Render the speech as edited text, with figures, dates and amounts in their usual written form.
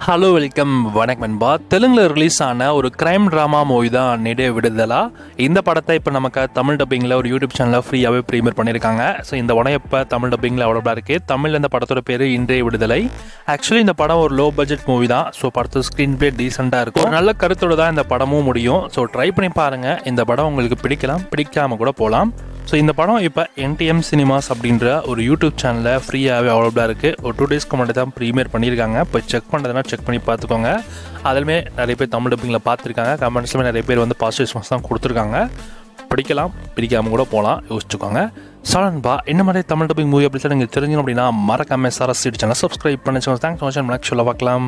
Hello welcome வணக்கம் நண்பா. தெலுங்கில் ரிலீஸ் ஆன ஒரு கிரைம் ட்ராமா மூவி தான் நெடே விடுதலா. இந்த படத்தை இப்போ நமக்கு தமிழ் டப்பிங்கில் ஒரு யூடியூப் சேனலில் ஃப்ரீயாகவே ப்ரீமியர் பண்ணியிருக்காங்க. ஸோ இந்த படம் இப்போ தமிழ் டப்பிங்கில் அவைலபிளாக இருக்குது. தமிழில் இந்த படத்தோட பேர் இன்றைய விடுதலை. ஆக்சுவலி இந்த படம் ஒரு லோ பட்ஜெட் மூவி தான். ஸோ படத்து ஸ்க்ரீன் பிளே டீசெண்டாக இருக்கும். ஒரு நல்ல கருத்தோடு தான் இந்த படமும் முடியும். ஸோ ட்ரை பண்ணி பாருங்கள். இந்த படம் உங்களுக்கு பிடிக்கலாம், பிடிக்காமல் கூட போகலாம். ஸோ இந்த படம் இப்போ NTM சினிமாஸ் அப்படின்ற ஒரு யூடியூப் சேனலில் ஃப்ரீயாகவே அவைலபிளாக இருக்குது. ஒரு 2 டேஸ்க்கு முன்னாடி தான் ப்ரீமியர் பண்ணியிருக்காங்க. இப்போ செக் பண்ணுறதுனா செக் பண்ணி பார்த்துக்கோங்க. அதிலுமே நிறைய பேர் தமிழ் டப்பிங்கில் பார்த்துருக்காங்க. கமெண்ட்ஸ்லுமே நிறைய பேர் வந்து பாசிட்டிவ் ரெஸ்பான்ஸ் தான் கொடுத்துருக்காங்க. பிடிக்கலாம், பிடிக்காமல் கூட போகலாம், யோசிச்சுக்கோங்க. சடன்பா இந்த மாதிரி தமிழ் டப்பிங் மூவி அப்படி நீங்கள் தெரிஞ்சுக்கணும் அப்படின்னா மறக்காம SRS சேனல் சப்ஸ்கிரைப் பண்ணிச்சுக்கோங்க. தேங்க்ஸ் சொல்ல பார்க்கலாம்.